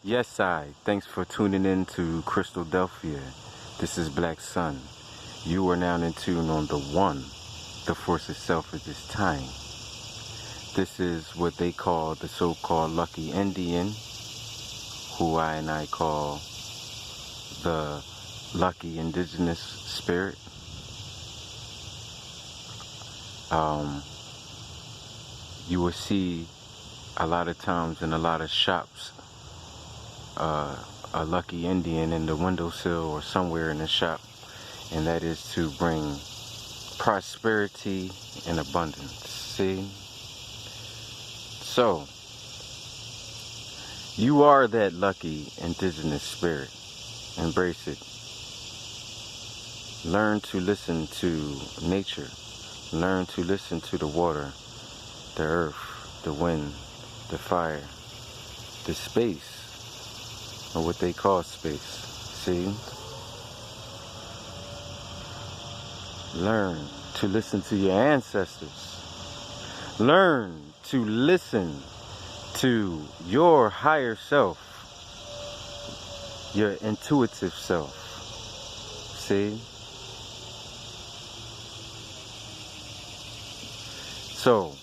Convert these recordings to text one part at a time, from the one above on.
Yes, thanks for tuning in to Crystal Delphia. This is Black Sun. You are now in tune on the One. The Force itself is this time. This is what they call the so-called Lucky Indian, who I call the Lucky Indigenous Spirit. You will see a lot of times in a lot of shops a lucky Indian in the windowsill or somewhere in the shop, and that is to bring prosperity and abundance. See? So, you are that lucky indigenous spirit. Embrace it. Learn to listen to nature. Learn to listen to the water, the earth, the wind, the fire, the space, or what they call space. See? Learn to listen to your ancestors. Learn to listen to your higher self, your intuitive self. See? So,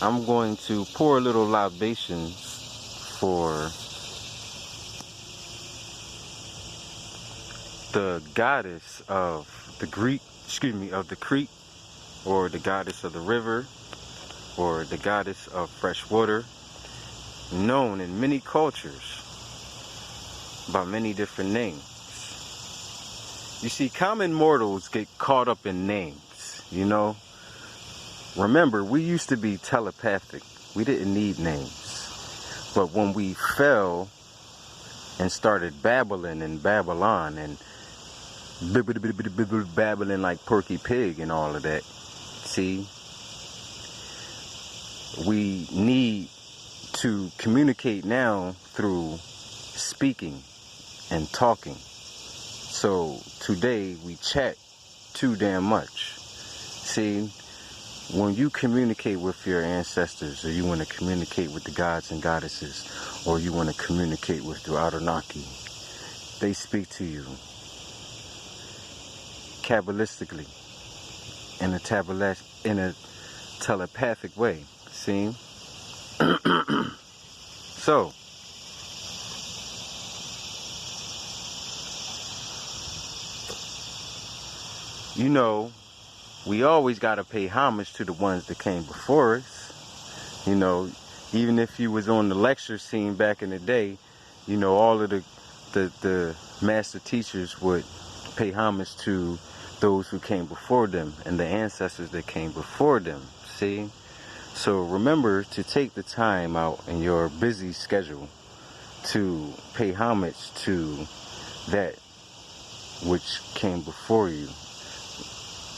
I'm going to pour a little libations for the goddess of the creek, or the goddess of the river, or the goddess of fresh water, known in many cultures by many different names. You see, common mortals get caught up in names, you know. Remember, we used to be telepathic. We didn't need names. But when we fell and started babbling in Babylon and babbling like Porky Pig and all of that, see, we need to communicate now through speaking and talking. So today we chat too damn much. See, when you communicate with your ancestors, or you want to communicate with the gods and goddesses, or you want to communicate with the Anunnaki, they speak to you Kabbalistically, in a telepathic way. See? So, you know, we always got to pay homage to the ones that came before us. You know, even if you was on the lecture scene back in the day, you know, all of the master teachers would pay homage to those who came before them and the ancestors that came before them. See? So remember to take the time out in your busy schedule to pay homage to that which came before you.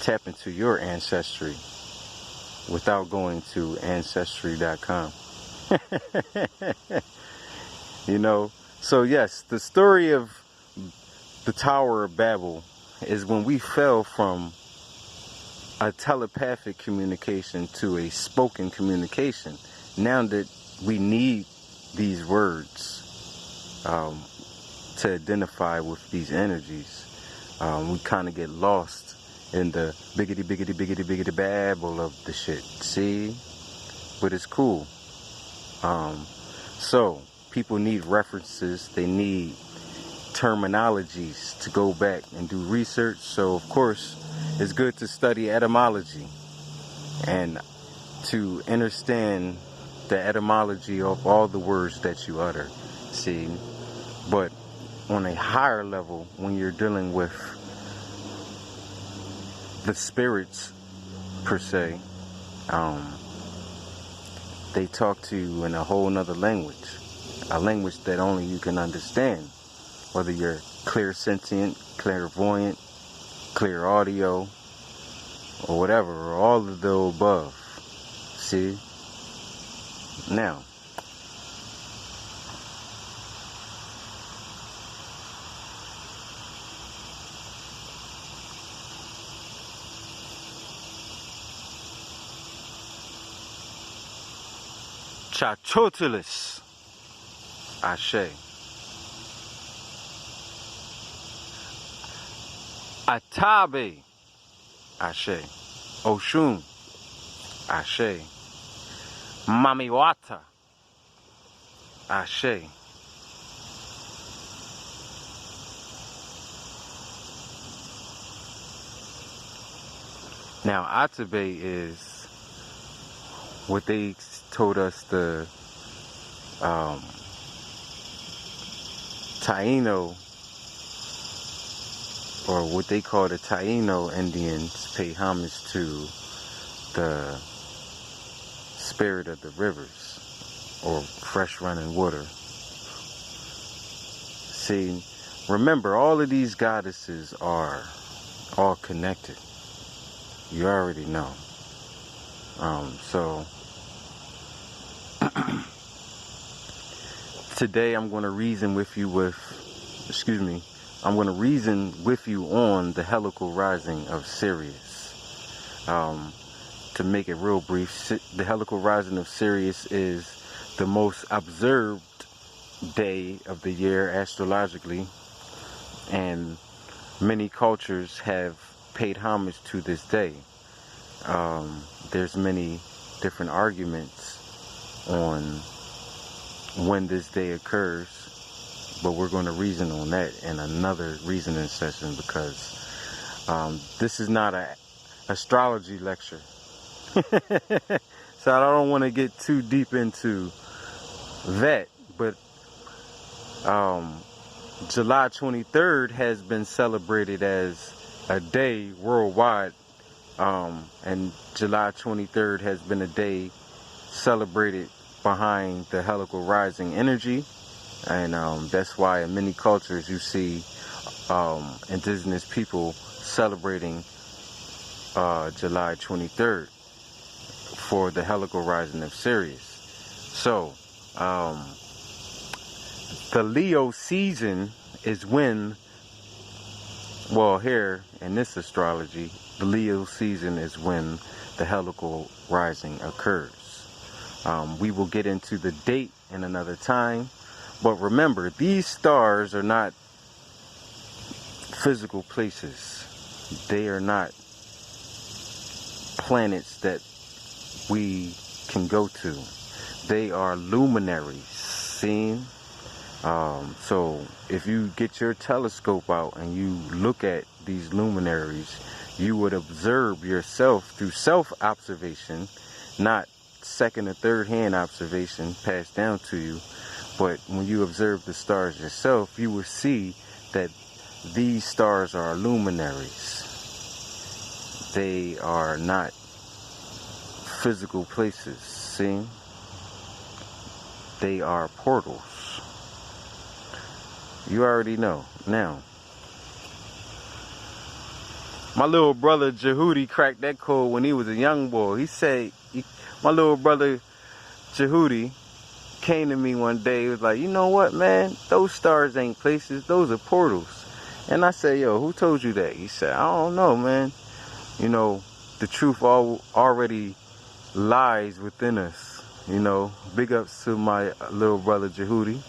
Tap into your ancestry without going to ancestry.com. You know, so yes, the story of the Tower of Babel is when we fell from a telepathic communication to a spoken communication. Now that we need these words to identify with these energies, we kind of get lost in the biggity babble of the shit. See? But it's cool. So people need references, they need terminologies to go back and do research. So of course it's good to study etymology and to understand the etymology of all the words that you utter. See? But on a higher level, when you're dealing with the spirits per se, they talk to you in a whole nother language, a language that only you can understand, whether you're clairsentient, clairvoyant, clear audio, or whatever, or all of the above. See? Now, Chachotilis. Ashe. Atabe. Ashe. Oshun. Ashe. Mamiwata. Ashe. Now, Atabe is what they told us the Taino, or what they call the Taino Indians, pay homage to the spirit of the rivers, or fresh running water. See, remember, all of these goddesses are all connected. You already know. So today I'm going to reason with you I'm going to reason with you on the helical rising of Sirius. To make it real brief, the helical rising of Sirius is the most observed day of the year astrologically, and many cultures have paid homage to this day. There's many different arguments on when this day occurs, but we're going to reason on that in another reasoning session, because this is not an astrology lecture. So I don't want to get too deep into that, but July 23rd has been celebrated as a day worldwide, and July 23rd has been a day celebrated behind the helical rising energy, and that's why in many cultures you see indigenous people celebrating July 23rd for the helical rising of Sirius. So the Leo season is when, well, here in this astrology, the Leo season is when the helical rising occurs. We will get into the date in another time, but remember, these stars are not physical places. They are not planets that we can go to. They are luminaries, see? So if you get your telescope out and you look at these luminaries, you would observe yourself through self-observation, not second or third hand observation passed down to you, but when you observe the stars yourself, you will see that these stars are luminaries. They are not physical places, see? They are portals. You already know. Now, my little brother Jehudi cracked that code when he was a young boy. He said, my little brother Jehudi came to me one day. He was like, you know what, man? Those stars ain't places. Those are portals. And I said, yo, who told you that? He said, I don't know, man. You know, the truth already lies within us. You know, big ups to my little brother Jehudi.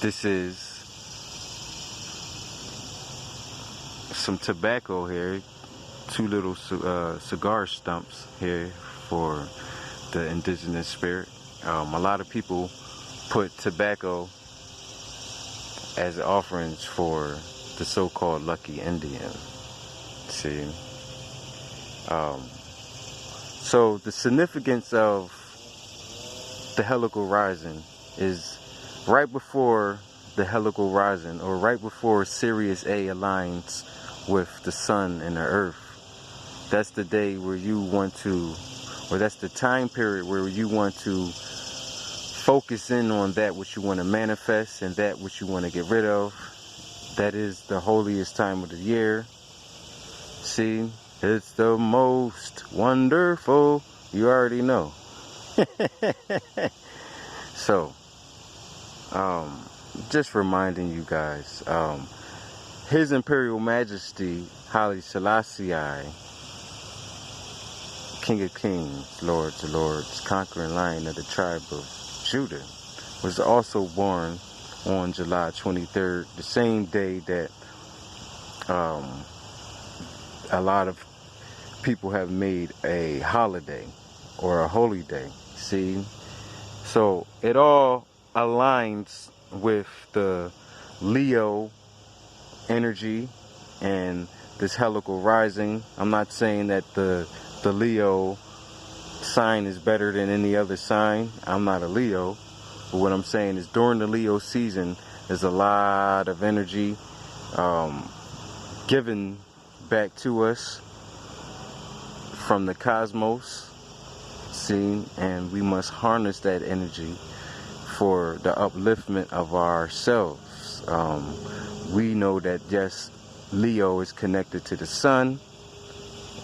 This is some tobacco here, 2 little cigar stumps here for the indigenous spirit. A lot of people put tobacco as offerings for the so-called lucky Indian. See? So the significance of the helical rising is right before the helical rising, or right before Sirius A aligns with the sun and the earth. That's the day where you want to, or that's the time period where you want to focus in on that which you want to manifest and that which you want to get rid of. That is the holiest time of the year. See, it's the most wonderful. You already know. So, just reminding you guys, His Imperial Majesty Haile Selassie King of Kings, Lords of Lords, conquering lion of the tribe of Judah, was also born on July 23rd, the same day that a lot of people have made a holiday or a holy day. See? So it all aligns with the Leo energy and this helical rising. I'm not saying that the Leo sign is better than any other sign. I'm not a Leo. But what I'm saying is during the Leo season, there's a lot of energy given back to us from the cosmos, see, and we must harness that energy for the upliftment of ourselves. We know that, yes, Leo is connected to the sun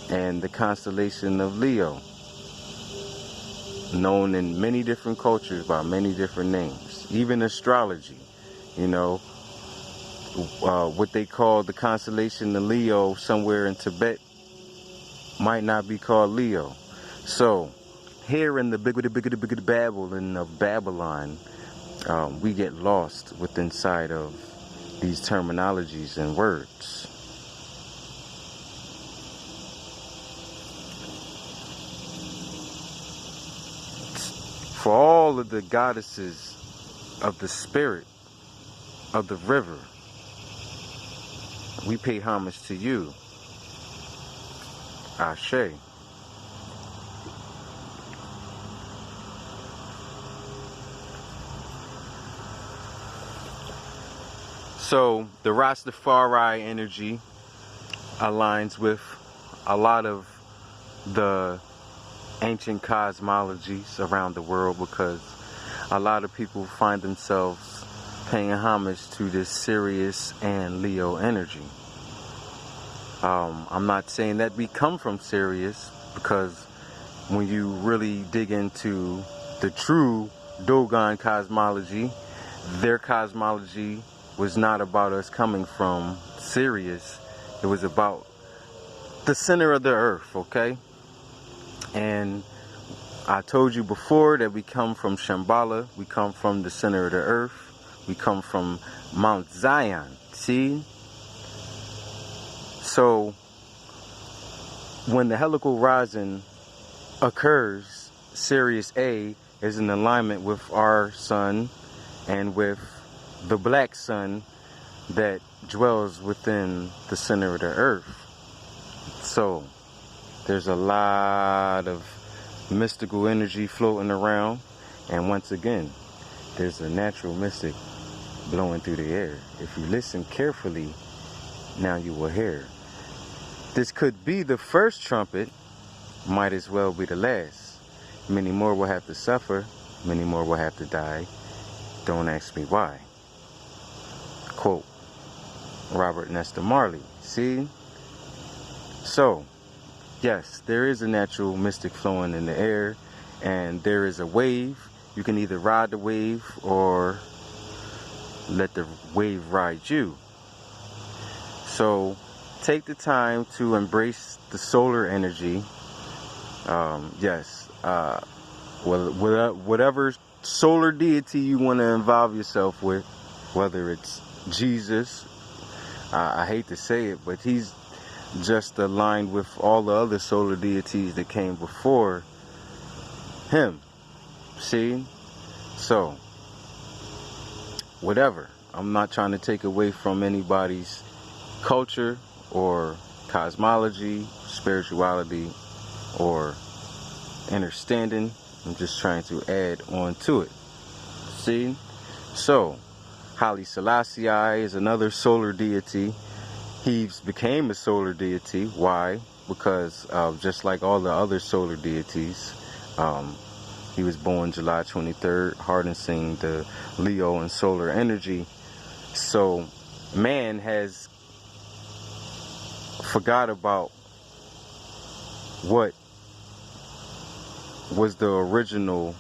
and the constellation of Leo, known in many different cultures by many different names, even astrology. You know, what they call the constellation of Leo somewhere in Tibet might not be called Leo. So here in the big Babylon of Babylon, we get lost within inside of these terminologies and words. For all of the goddesses of the spirit of the river, we pay homage to you. Ashe. So the Rastafari energy aligns with a lot of the ancient cosmologies around the world, because a lot of people find themselves paying homage to this Sirius and Leo energy. I'm not saying that we come from Sirius, because when you really dig into the true Dogon cosmology, their cosmology was not about us coming from Sirius. It was about the center of the earth, okay? And I told you before that we come from Shambhala, we come from the center of the earth, we come from Mount Zion, see? So when the helical rising occurs, Sirius A is in alignment with our sun and with the black sun that dwells within the center of the earth. So there's a lot of mystical energy floating around, and once again, there's a natural mystic blowing through the air. If you listen carefully, now you will hear. This could be the first trumpet, might as well be the last. Many more will have to suffer, many more will have to die. Don't ask me why. Quote, Robert Nesta Marley. See? So, yes, there is a natural mystic flowing in the air, and there is a wave. You can either ride the wave or let the wave ride you. So take the time to embrace the solar energy. Yes, whatever solar deity you want to involve yourself with, whether it's Jesus, I hate to say it, but he's just aligned with all the other solar deities that came before him. See? So, whatever. I'm not trying to take away from anybody's culture or cosmology, spirituality, or understanding. I'm just trying to add on to it. See? So, Haile Selassie is another solar deity. He became a solar deity. Why? Because just like all the other solar deities, he was born July 23rd, harnessing the Leo and solar energy. So man has forgot about what was the original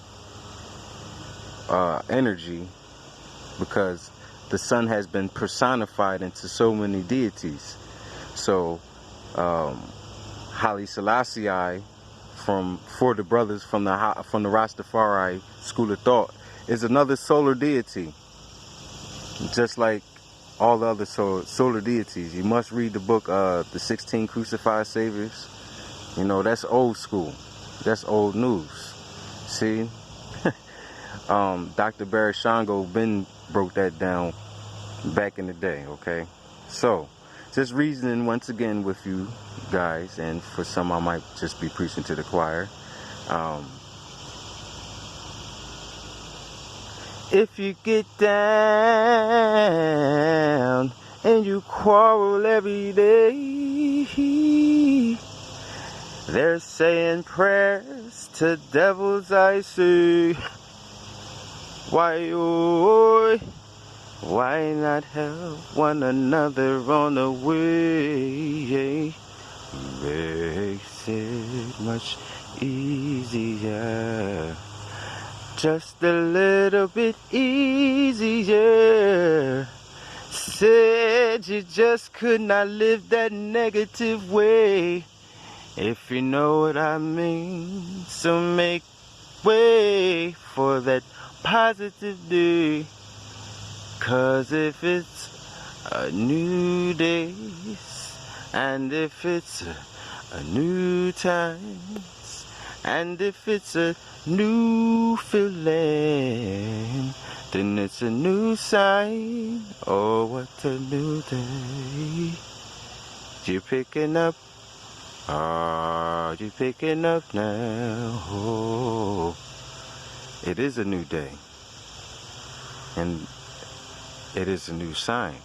energy, because the sun has been personified into so many deities. So Haile Selassie for the brothers from the Rastafari school of thought, is another solar deity. Just like all the other solar deities, you must read the book, The 16 Crucified Saviors. You know, that's old school. That's old news. See? Dr. Barry Shango broke that down back in the day, okay? So, just reasoning once again with you guys, and for some I might just be preaching to the choir. If you get down and you quarrel every day, they're saying prayers to devils, I say. Why, oh, why not help one another on the way? Makes it much easier. Just a little bit easier. Said you just could not live that negative way, if you know what I mean. So make way for that positive day. 'Cause if it's a new day, and if it's a new time, and if it's a new feeling, then it's a new sign. Oh, what a new day. You picking up? Are you picking up now? Oh, it is a new day. And it is a new sign.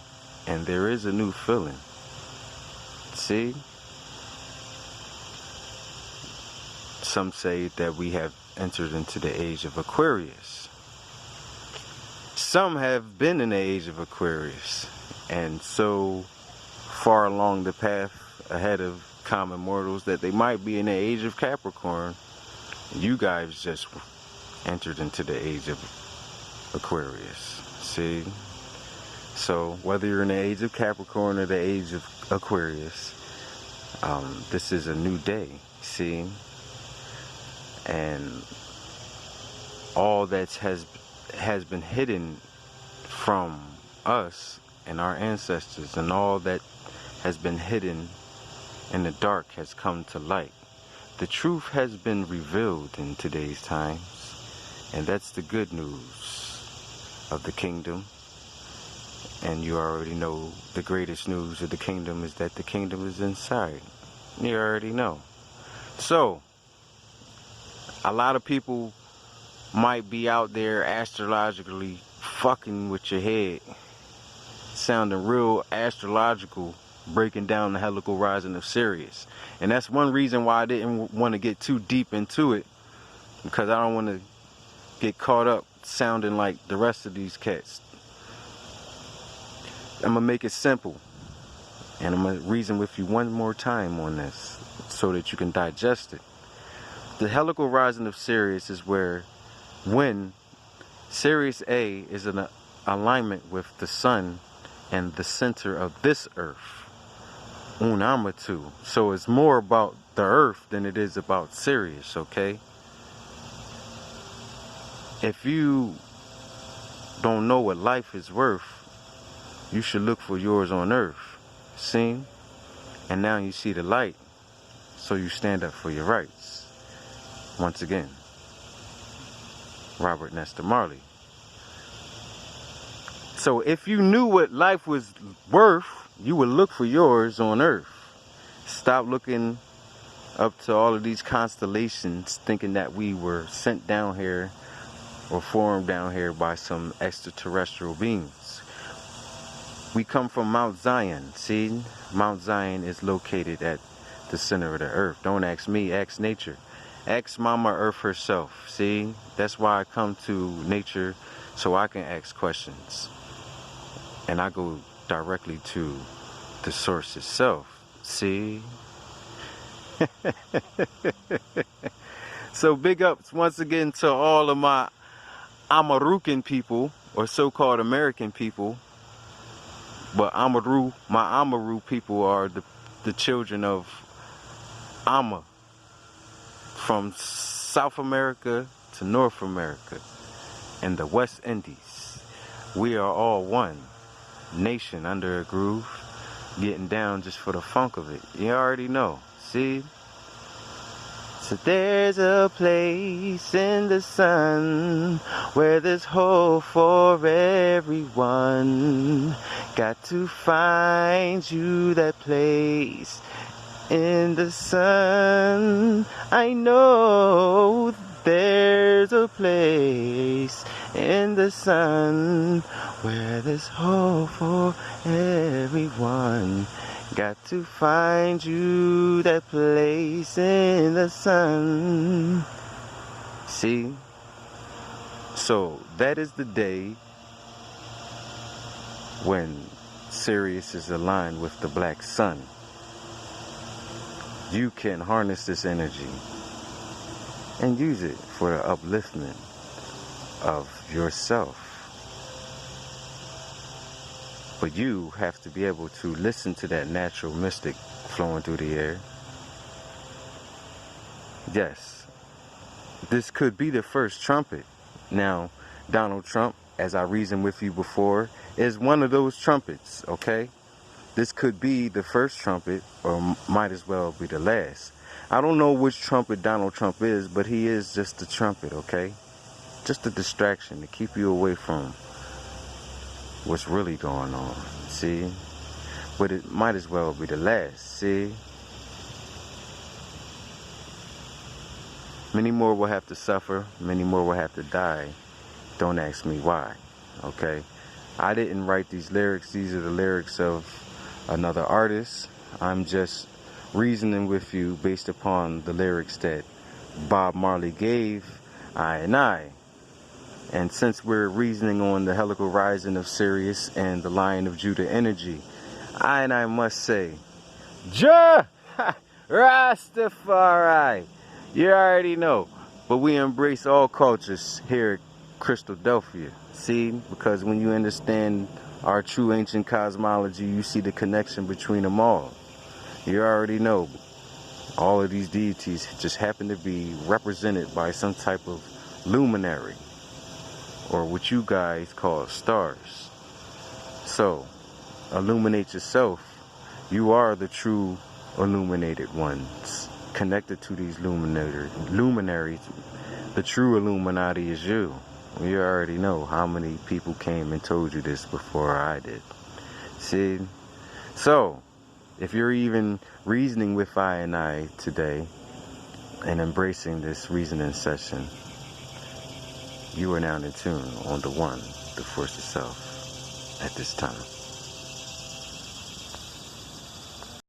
And there is a new feeling. See? Some say that we have entered into the age of Aquarius. Some have been in the age of Aquarius, and so far along the path ahead of common mortals that they might be in the age of Capricorn. You guys just entered into the age of Aquarius. See? So whether you're in the age of Capricorn or the age of Aquarius, this is a new day. See? And all that has been hidden from us and our ancestors, and all that has been hidden in the dark has come to light. The truth has been revealed in today's times, and that's the good news of the kingdom. And you already know the greatest news of the kingdom is that the kingdom is inside. You already know. So, a lot of people might be out there astrologically fucking with your head, sounding real astrological, breaking down the helical rising of Sirius. And that's one reason why I didn't want to get too deep into it, because I don't want to get caught up sounding like the rest of these cats. I'm going to make it simple, and I'm going to reason with you one more time on this so that you can digest it. The helical rising of Sirius is when Sirius A is in alignment with the sun and the center of this earth, Unamatu. So it's more about the earth than it is about Sirius, okay? If you don't know what life is worth, you should look for yours on earth. See? And now you see the light, so you stand up for your rights. Once again, Robert Nesta Marley. So if you knew what life was worth, you would look for yours on earth. Stop looking up to all of these constellations thinking that we were sent down here or formed down here by some extraterrestrial beings. We come from Mount Zion. See? Mount Zion is located at the center of the earth. Don't ask me, ask nature. Ask Mama Earth herself. See? That's why I come to nature, so I can ask questions. And I go directly to the source itself. See? So big ups once again to all of my Amarucan people, or so-called American people. But my Amaru people are the children of Amma from South America to North America and the West Indies. We are all one nation under a groove, getting down just for the funk of it. You already know. See? So there's a place in the sun where there's hope for everyone. Got to find you that place in the sun. I know there's a place in the sun where there's hope for everyone. Got to find you that place in the sun. See? So that is the day when Sirius is aligned with the black sun. You can harness this energy and use it for the upliftment of yourself. But you have to be able to listen to that natural mystic flowing through the air. Yes, this could be the first trumpet. Now, Donald Trump, as I reasoned with you before, is one of those trumpets, okay? This could be the first trumpet, or might as well be the last. I don't know which trumpet Donald Trump is, but he is just a trumpet, okay? Just a distraction to keep you away from what's really going on, see? But it might as well be the last, see? Many more will have to suffer, many more will have to die. Don't ask me why, okay? I didn't write these lyrics. These are the lyrics of another artist. I'm just reasoning with you based upon the lyrics that Bob Marley gave I and I. And since we're reasoning on the helical rising of Sirius and the Lion of Judah energy, I and I must say, Rastafari. You already know. But we embrace all cultures here at Christadelphia. See? Because when you understand our true ancient cosmology, you see the connection between them all. You already know. All of these deities just happen to be represented by some type of luminary, or what you guys call stars. So, illuminate yourself. You are the true illuminated ones, connected to these luminaries. The true Illuminati is you. You already know how many people came and told you this before I did. See? So, if you're even reasoning with I and I today and embracing this reasoning session, you are now in tune on the one, the force itself, at this time.